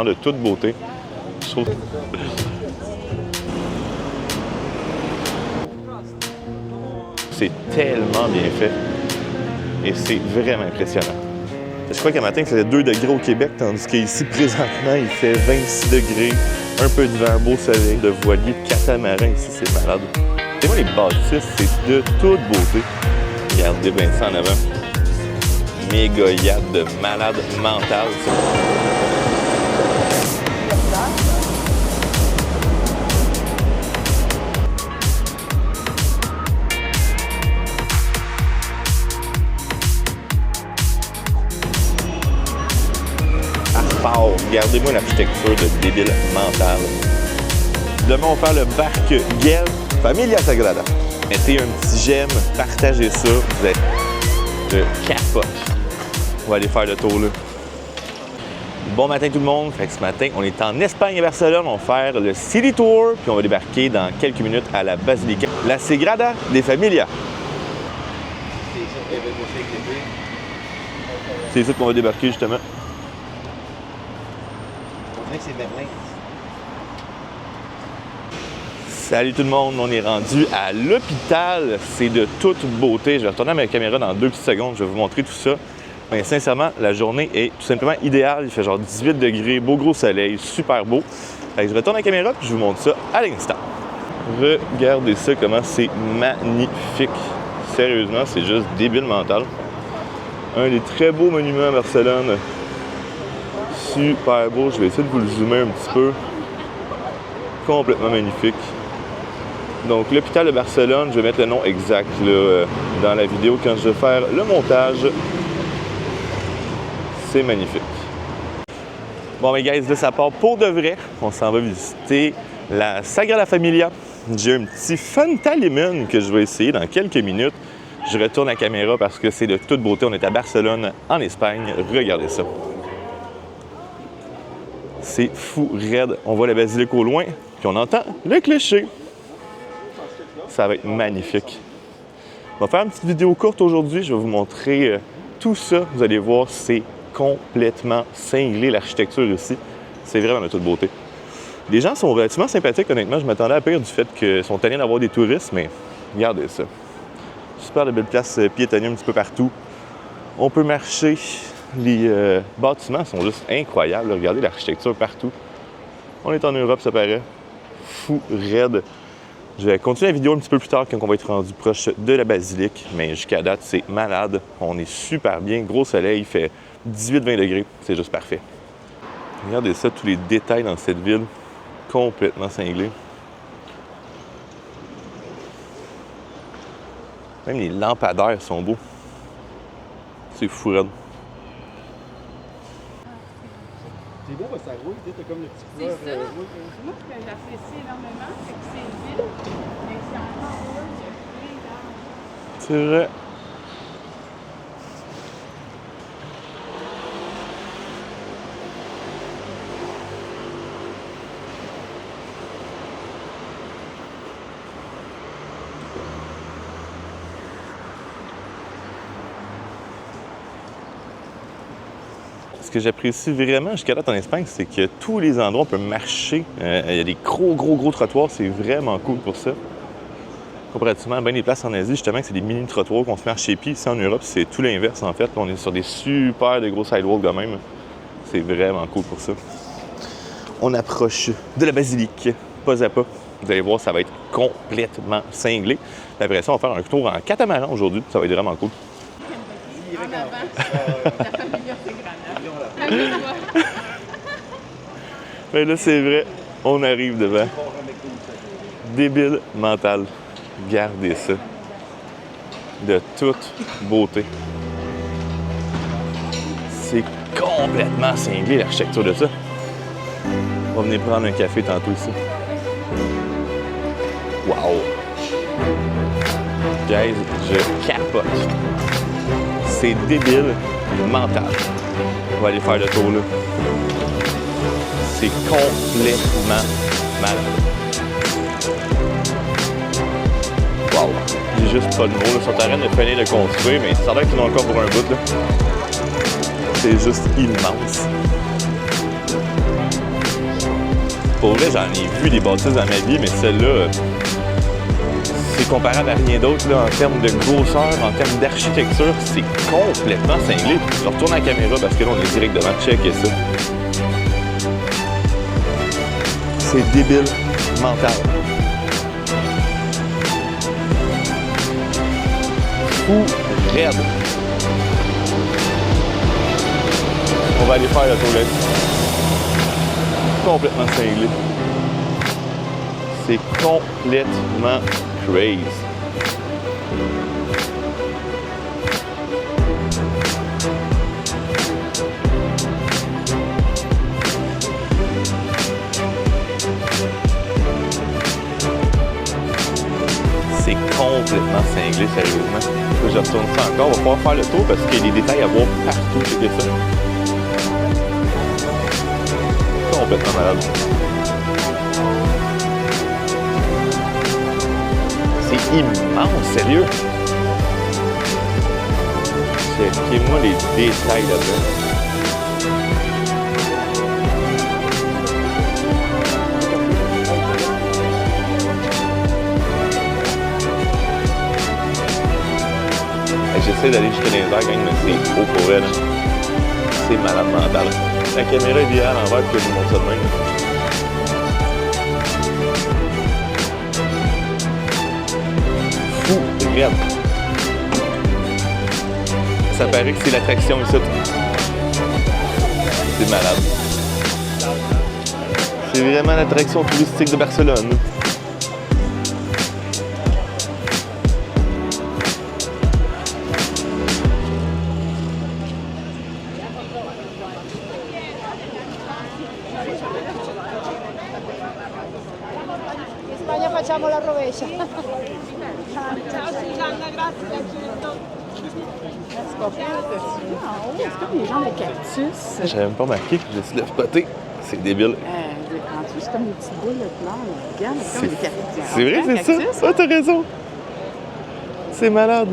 De toute beauté. Je trouve... C'est tellement bien fait. Et c'est vraiment impressionnant. Je crois qu'à matin, il faisait 2 degrés au Québec, tandis qu'ici, présentement, il fait 26 degrés. Un peu de vent, beau soleil, de voilier, de catamaran. Ici, c'est malade. Et moi, les bâtisses, c'est de toute beauté. Regardez bien ça en avant. Méga yacht de malade mental, ça. Regardez-moi l'architecture de débile mental. Demain, on va faire le barque Gel Familia Sagrada. Mettez un petit j'aime, partagez ça. Vous êtes de capote. On va aller faire le tour là. Bon matin tout le monde. Fait que ce matin, on est en Espagne à Barcelone. On va faire le City Tour. Puis on va débarquer dans quelques minutes à la Basilica. La Sagrada de Familia. C'est ici qu'on va débarquer justement. C'est Merlin. Salut tout le monde, on est rendu à l'hôpital. C'est de toute beauté. Je vais retourner à ma caméra dans 2 petites secondes, je vais vous montrer tout ça. Mais sincèrement, la journée est tout simplement idéale. Il fait genre 18 degrés, beau gros soleil, super beau. Fait que je retourne à la caméra et je vous montre ça à l'instant. Regardez ça, comment c'est magnifique. Sérieusement, c'est juste débile mental. Un des très beaux monuments à Barcelone. Super beau, je vais essayer de vous le zoomer un petit peu. Complètement magnifique. Donc l'hôpital de Barcelone, je vais mettre le nom exact là, dans la vidéo quand je vais faire le montage. C'est magnifique. Bon mais guys, là ça part pour de vrai. On s'en va visiter la Sagrada Familia. J'ai un petit Fanta Limon que je vais essayer dans quelques minutes. Je retourne la caméra parce que c'est de toute beauté. On est à Barcelone, en Espagne. Regardez ça. C'est fou, raide. On voit la basilique au loin, puis on entend le clocher. Ça va être magnifique. On va faire une petite vidéo courte aujourd'hui. Je vais vous montrer tout ça. Vous allez voir, c'est complètement cinglé, l'architecture ici. C'est vraiment de toute beauté. Les gens sont relativement sympathiques, honnêtement. Je m'attendais à pire du fait qu'ils sont tannés d'avoir des touristes, mais regardez ça. Super de belles places piétonnières un petit peu partout. On peut marcher. Les bâtiments sont juste incroyables. Regardez l'architecture partout. On est en Europe, ça paraît. Fou, raide. Je vais continuer la vidéo un petit peu plus tard quand on va être rendu proche de la basilique. Mais jusqu'à date, c'est malade. On est super bien. Gros soleil, il fait 18-20 degrés. C'est juste parfait. Regardez ça, tous les détails dans cette ville. Complètement cinglés. Même les lampadaires sont beaux. C'est fou, raide. C'est beau parce que ça roule, tu sais, t'as comme le petit fleur. C'est ça. Moi, ce que j'apprécie énormément, c'est que c'est vide, mais c'est encore heureux, il y a plein d'arbres. C'est vrai. Ce que j'apprécie vraiment jusqu'à date en Espagne, c'est que tous les endroits, on peut marcher. Il y a des gros trottoirs. C'est vraiment cool pour ça. Comparativement à bien des places en Asie, justement, c'est des mini-trottoirs qu'on se marche chez pieds. Ici, en Europe, c'est tout l'inverse, en fait. Là, on est sur des super de gros sidewalks quand même. C'est vraiment cool pour ça. On approche de la basilique, pas à pas. Vous allez voir, ça va être complètement cinglé. Puis après ça, on va faire un tour en catamaran aujourd'hui. Ça va être vraiment cool. En avant, la Familia Sagrada. Mais là, c'est vrai, on arrive devant. Débile mental. Regardez ça. De toute beauté. C'est complètement cinglé, l'architecture de ça. On va venir prendre un café tantôt ici. Wow! Guys, je capote. C'est débile mental. On va aller faire le tour là. C'est complètement malade. Wow! J'ai juste pas de mots. Ils sont en train de finir de construire, mais ça a l'air qu'ils ont encore pour un bout là. C'est juste immense. Pour vrai, j'en ai vu des bâtisses dans ma vie, mais celle-là, c'est comparable à rien d'autre là, en termes de grosseur, en termes d'architecture. C'est complètement cinglé. Je retourne à la caméra parce que là, on est direct devant. Checker ça. C'est débile mental. Fou raide. On va aller faire le tour là-dessus. Complètement cinglé. C'est complètement crazy. C'est complètement cinglé, sérieusement. Là, je retourne ça encore. On va pouvoir faire le tour parce qu'il y a des détails à voir partout. Checker ça. Complètement malade. C'est immense, sérieux. Checkez-moi les détails là-dedans. J'essaie d'aller jusqu'à les airs, mais c'est haut pour elle. C'est malade mental. La caméra est idéale en verre que je vous montre ça de même. Fou, regarde. Ça paraît que c'est l'attraction ici. C'est malade. C'est vraiment l'attraction touristique de Barcelone. Spagna facciamo la rovescia. Ciao Susanna, grazie. C'est comme les gens de cactus. J'avais même pas remarqué, j'ai essayé de le spotter. C'est débile. En dessous, c'est comme des petites boules de plants. Regarde, c'est comme des cactus. C'est vrai, c'est ça? Ah, t'as raison. C'est malade.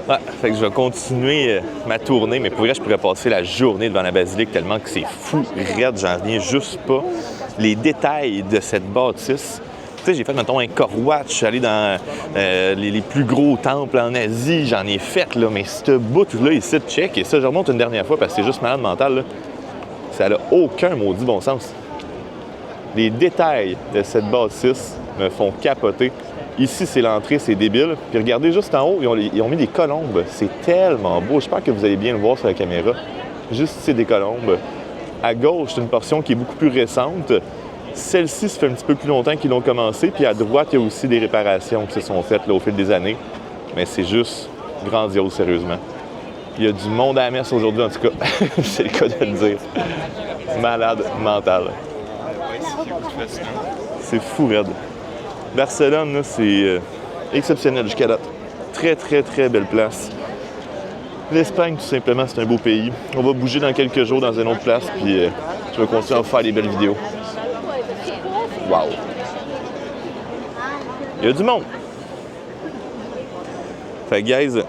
Ouais, fait que je vais continuer ma tournée, mais pour vrai, je pourrais passer la journée devant la basilique tellement que c'est fou, raide, j'en reviens juste pas. Les détails de cette bâtisse. Tu sais, j'ai fait, mettons, un Korwatch, je suis allé dans les plus gros temples en Asie, j'en ai fait, là, mais ce bout-là, ici, check, et ça, je remonte une dernière fois parce que c'est juste malade mental, là. Ça n'a aucun maudit bon sens. Les détails de cette bâtisse me font capoter. Ici, c'est l'entrée, c'est débile. Puis regardez juste en haut, ils ont mis des colombes. C'est tellement beau. J'espère que vous allez bien le voir sur la caméra. Juste ici, des colombes. À gauche, c'est une portion qui est beaucoup plus récente. Celle-ci, ça fait un petit peu plus longtemps qu'ils l'ont commencé. Puis à droite, il y a aussi des réparations qui se sont faites là, au fil des années. Mais c'est juste grandiose, sérieusement. Il y a du monde à la messe aujourd'hui, en tout cas. C'est le cas de le dire. Malade mental. C'est fou, raide. Barcelone, là, c'est exceptionnel jusqu'à date. Très, très, très belle place. L'Espagne, tout simplement, c'est un beau pays. On va bouger dans quelques jours dans une autre place, puis je vais continuer à faire des belles vidéos. Wow! Il y a du monde! Fait que, guys,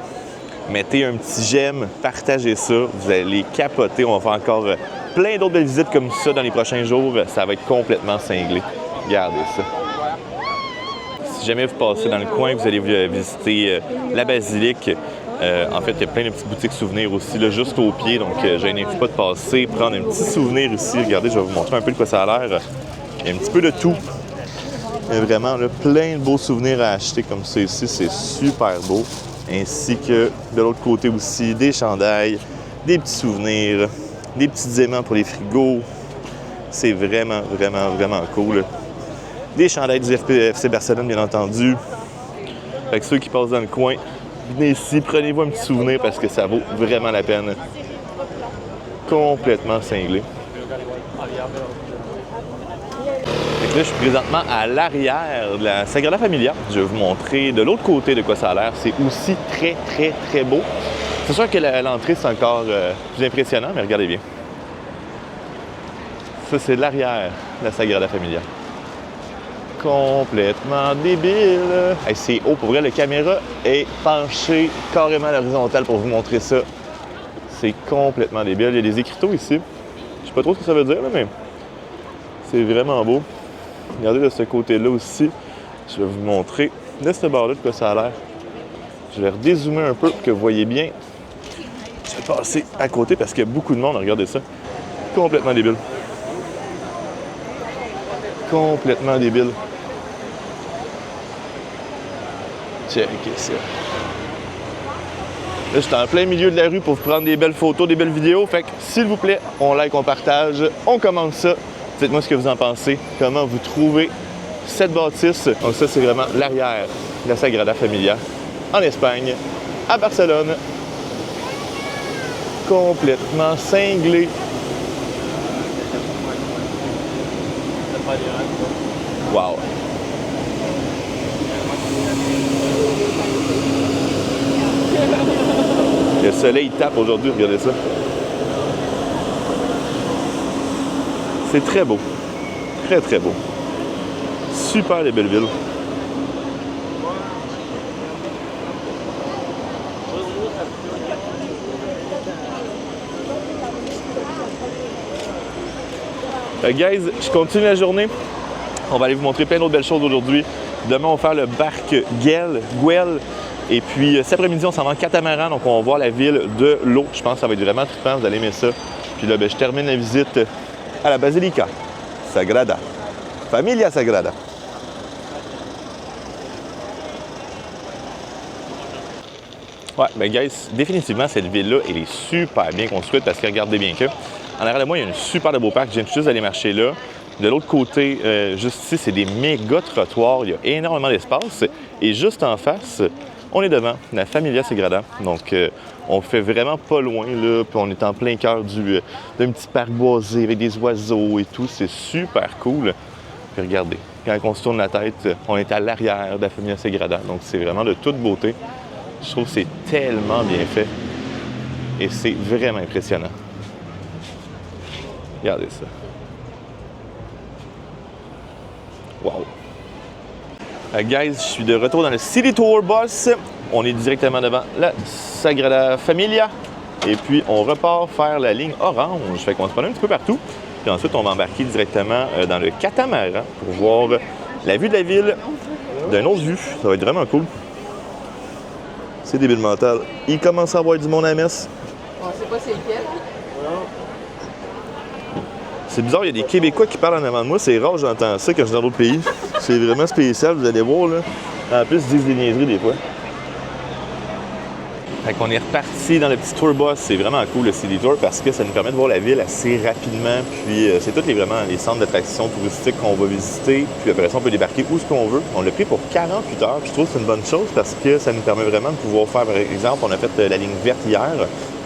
mettez un petit j'aime, partagez ça, vous allez capoter. On va faire encore plein d'autres belles visites comme ça dans les prochains jours. Ça va être complètement cinglé. Regardez ça. Si jamais vous passez dans le coin, vous allez visiter la basilique. En fait, il y a plein de petites boutiques souvenirs aussi, là, juste au pied. Donc, je n'invite pas de passer, prendre un petit souvenir ici. Regardez, je vais vous montrer un peu de quoi ça a l'air. Il y a un petit peu de tout. Il y a vraiment là, plein de beaux souvenirs à acheter comme ça ici. C'est super beau. Ainsi que de l'autre côté aussi, des chandails, des petits souvenirs, des petits aimants pour les frigos. C'est vraiment, vraiment, vraiment cool. Des chandails du FC Barcelone, bien entendu. Fait que ceux qui passent dans le coin, venez ici, prenez-vous un petit souvenir parce que ça vaut vraiment la peine. Complètement cinglé. Fait que là, je suis présentement à l'arrière de la Sagrada Familia. Je vais vous montrer de l'autre côté de quoi ça a l'air. C'est aussi très, très, très beau. C'est sûr que l'entrée, c'est encore plus impressionnant, mais regardez bien. Ça, c'est l'arrière de la Sagrada Familia. complètement débile. Hey, c'est haut, pour vrai, la caméra est penchée carrément à l'horizontale pour vous montrer ça. C'est complètement débile. Il y a des écriteaux ici. Je sais pas trop ce que ça veut dire, là, mais c'est vraiment beau. Regardez de ce côté-là aussi. Je vais vous montrer de ce bord-là de quoi ça a l'air. Je vais redézoomer un peu pour que vous voyez bien. Je vais passer à côté parce qu'il y a beaucoup de monde. Regardez ça. Complètement débile. Complètement débile. Checkez ça. Là, je suis en plein milieu de la rue pour vous prendre des belles photos, des belles vidéos. Fait que, s'il vous plaît, on like, on partage, on commence ça. Dites-moi ce que vous en pensez. Comment vous trouvez cette bâtisse. Donc ça, c'est vraiment l'arrière de la Sagrada Familia en Espagne, à Barcelone. Complètement cinglé. Wow! Le soleil tape aujourd'hui, regardez ça. C'est très beau. Très, très beau. Super les belles villes. Guys, je continue la journée. On va aller vous montrer plein d'autres belles choses aujourd'hui. Demain, on va faire le barque Güell. Et puis, cet après-midi, on s'en va en catamaran. Donc, on va voir la ville de l'eau. Je pense que ça va être vraiment trippant. Vous allez aimer ça. Puis là, je termine la visite à la Basilica Sagrada Familia Sagrada. Ouais, ben guys, définitivement, cette ville-là, elle est super bien construite parce que regardez bien que, en arrière de moi, il y a un super beau parc. Je viens juste d'aller marcher là. De l'autre côté, juste ici, c'est des méga trottoirs. Il y a énormément d'espace. Et juste en face, on est devant la Familia Sagrada. Donc, on fait vraiment pas loin, là. Puis on est en plein cœur d'un petit parc boisé avec des oiseaux et tout. C'est super cool. Puis regardez, quand on se tourne la tête, on est à l'arrière de la Familia Sagrada. Donc, c'est vraiment de toute beauté. Je trouve que c'est tellement bien fait. Et c'est vraiment impressionnant. Regardez ça. Wow! Guys, je suis de retour dans le City Tour Bus. On est directement devant la Sagrada Familia. Et puis, on repart faire la ligne orange. Fait qu'on se promène un petit peu partout. Puis ensuite, on va embarquer directement dans le catamaran pour voir la vue de la ville d'un autre vue. Ça va être vraiment cool. C'est débile mental. Il commence à avoir du monde à la messe. On sait pas c'est lequel. C'est bizarre, il y a des Québécois qui parlent en avant de moi. C'est rare, j'entends ça quand je suis dans d'autres pays. C'est vraiment spécial, vous allez voir, là. En plus, ils disent des niaiseries des fois. Fait qu'on est reparti dans le petit tour bus. C'est vraiment cool, le City Tour, parce que ça nous permet de voir la ville assez rapidement. Puis, c'est tous vraiment les centres d'attractions touristiques qu'on va visiter. Puis après ça, on peut débarquer où ce qu'on veut. On l'a pris pour 48 heures. Puis je trouve que c'est une bonne chose parce que ça nous permet vraiment de pouvoir faire, par exemple, on a fait la ligne verte hier.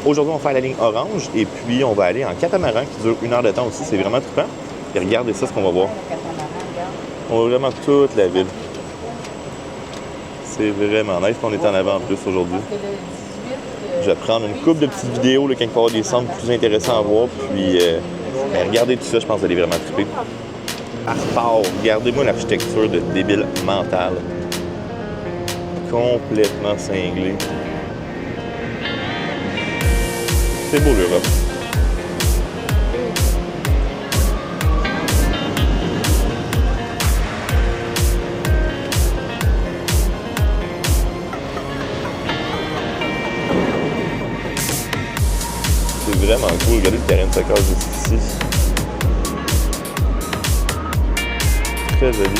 Aujourd'hui, on va faire la ligne orange et puis on va aller en catamaran qui dure 1 heure de temps aussi. C'est vraiment trippant. Et regardez ça, ce qu'on va voir. On voit vraiment toute la ville. C'est vraiment nice qu'on est en avant en plus aujourd'hui. Je vais prendre une couple de petites vidéos là, quand il va y avoir des centres plus intéressants à voir. Puis regardez tout ça, je pense que vous allez vraiment tripper. À part, regardez-moi l'architecture de débile mental. Complètement cinglé. C'est beau l'Europe. C'est vraiment cool. Regardez le terrain de soccer juste ici. Très joli.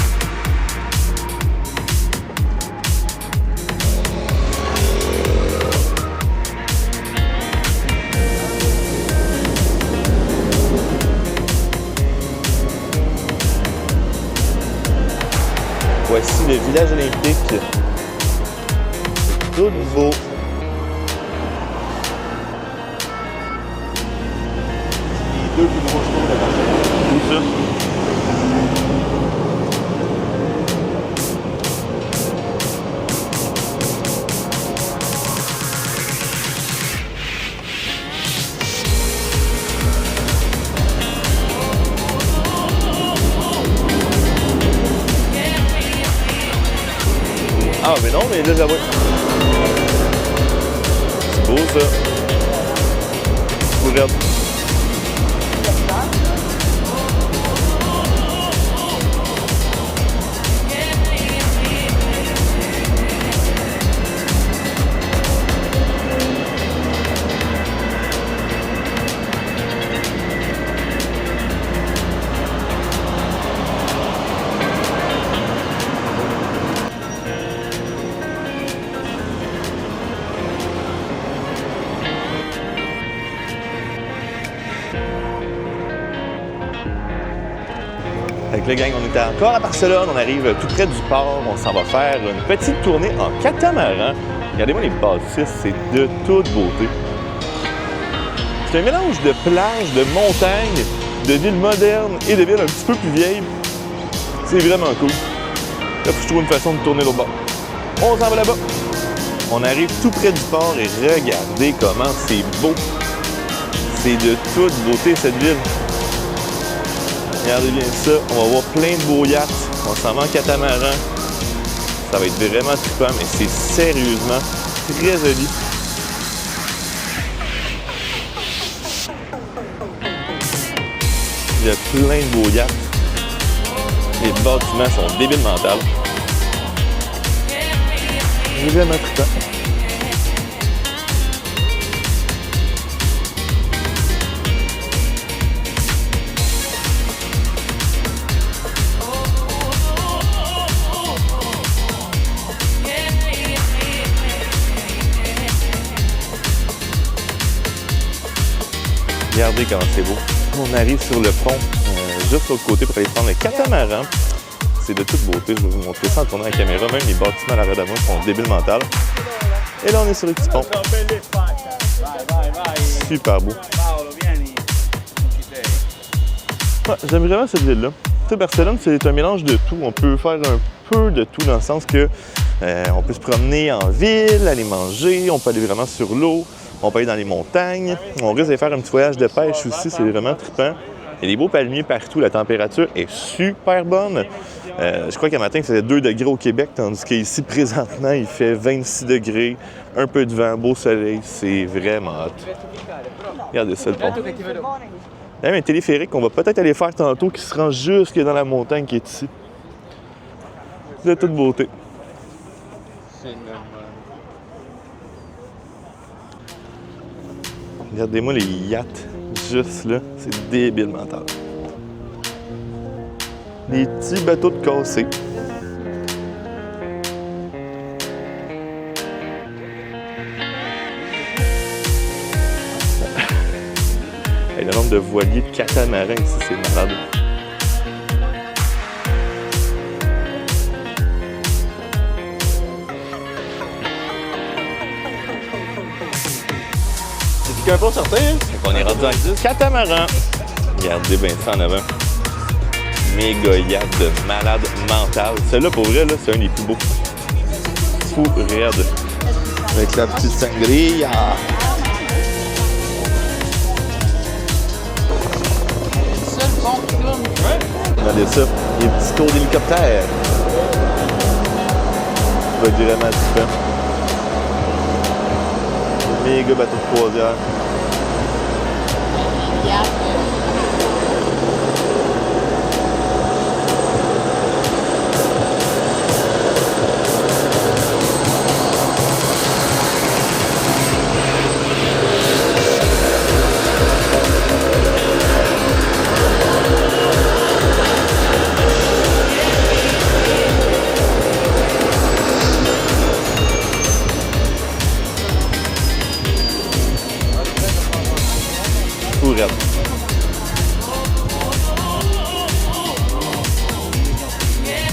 Voici le village olympique. Tout nouveau. Les deux plus grosses tours de Barcelone. Où ça? Ah, mais non, mais là, j'avoue. C'est beau, ça. Regarde. Avec le gang, on était encore à Barcelone, on arrive tout près du port, on s'en va faire une petite tournée en catamaran. Regardez-moi les bâtisses, c'est de toute beauté. C'est un mélange de plages, de montagnes, de villes modernes et de villes un petit peu plus vieilles. C'est vraiment cool. Là, faut que je trouve une façon de tourner l'autre bord. On s'en va là-bas. On arrive tout près du port et regardez comment c'est beau. C'est de toute beauté cette ville. Regardez bien ça, on va voir plein de beaux yachts, on s'en va en catamaran. Ça va être vraiment trippant, mais c'est sérieusement très joli. Il y a plein de beaux yachts. Les bâtiments sont débiles mentales. C'est vraiment trippant. Regardez comment c'est beau. On arrive sur le pont, juste l'autre côté pour aller prendre le catamaran. C'est de toute beauté, je vais vous montrer ça en tournant la caméra. Même les bâtiments à l'arrière de moi sont débiles mentales. Et là, on est sur le petit pont. Super beau. Ouais, j'aime vraiment cette ville-là. Tu sais, Barcelone, c'est un mélange de tout. On peut faire un peu de tout dans le sens que on peut se promener en ville, aller manger, on peut aller vraiment sur l'eau. On peut aller dans les montagnes. On risque de faire un petit voyage de pêche aussi, c'est vraiment trippant. Il y a des beaux palmiers partout, la température est super bonne. Je crois qu'un matin, il faisait 2 degrés au Québec, tandis qu'ici, présentement, il fait 26 degrés, un peu de vent, beau soleil, c'est vraiment hot. Regardez ça, le pont. Il y a même un téléphérique qu'on va peut-être aller faire tantôt qui se rend jusque dans la montagne qui est ici. De toute beauté. Regardez-moi les yachts, juste là, c'est débile mental. Des petits bateaux de cassés. Hey, le nombre de voiliers de catamarans ici, c'est malade. Un bon certain, hein? On est rendu en catamaran. Regardez bien ça en avant. Méga yacht de malade mental. Celui-là, pour vrai, là, c'est un des plus beaux. Fou raide. Avec la petite sangria. Ça, le bon clown. Regardez ça. Les petits tours d'hélicoptère. Ça va être vraiment trippant. Méga bateau de croisière. Regarde.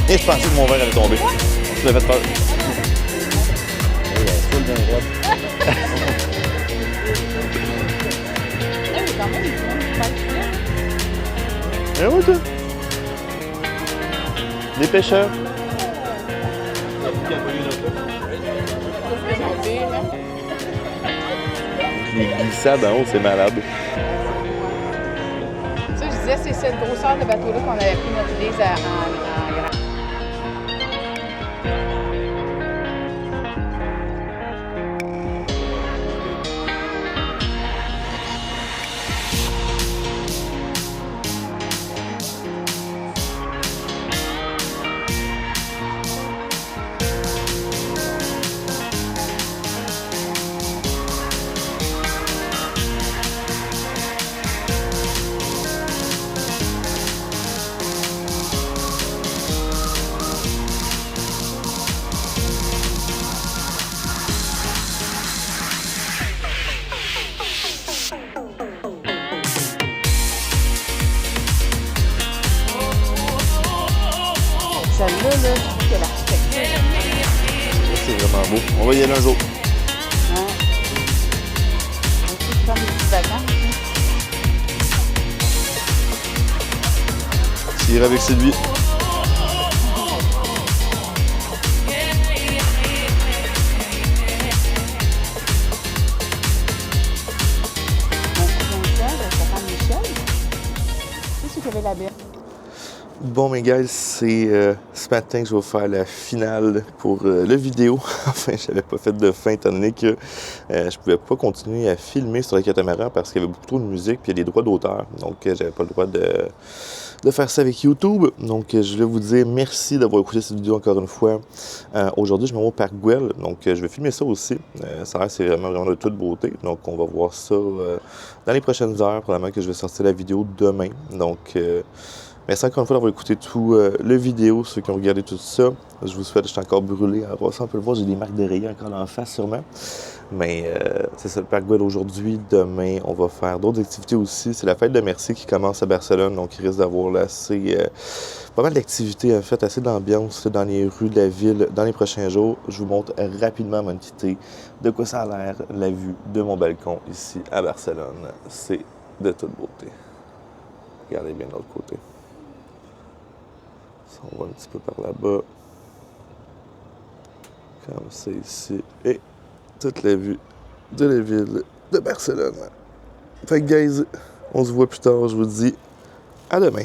Et je pensais que mon verre allait tomber. Ça m'a fait peur. Eh oui, toi. Des pêcheurs. Les glissades en haut, c'est malade. Ça, je disais, c'est cette grosseur de bateau-là qu'on avait pris notre lise en grand. Vraiment beau. On va y aller un jour. Ouais. Aussi, je prends des petites vacances. Tire avec Sylvie. La baie. Bon, mes gars, c'est ce matin que je vais faire la finale pour la vidéo. Enfin, je n'avais pas fait de fin étant donné que je pouvais pas continuer à filmer sur le catamaran parce qu'il y avait beaucoup trop de musique puis il y a des droits d'auteur. Donc, j'avais pas le droit de faire ça avec YouTube. Donc, je voulais vous dire merci d'avoir écouté cette vidéo encore une fois. Aujourd'hui, je me rends au Parc Güell. Donc, je vais filmer ça aussi. Ça a l'air, c'est vraiment de toute beauté. Donc, on va voir ça dans les prochaines heures. Probablement que je vais sortir la vidéo demain. Donc, merci encore une fois d'avoir écouté tout le vidéo, ceux qui ont regardé tout ça. Je vous souhaite, je suis encore brûlé. En passant, on peut le voir, j'ai des marques de rayures encore en face sûrement. Mais c'est ça le Parc Güell aujourd'hui. Demain, on va faire d'autres activités aussi. C'est la fête de Merci qui commence à Barcelone, donc il risque d'avoir là pas mal d'activités en fait, assez d'ambiance dans les rues de la ville dans les prochains jours. Je vous montre rapidement mon entité de quoi ça a l'air, la vue de mon balcon ici à Barcelone. C'est de toute beauté. Regardez bien de l'autre côté. On va un petit peu par là-bas. Comme c'est ici. Et toute la vue de la ville de Barcelone. Fait que, guys, on se voit plus tard. Je vous dis à demain.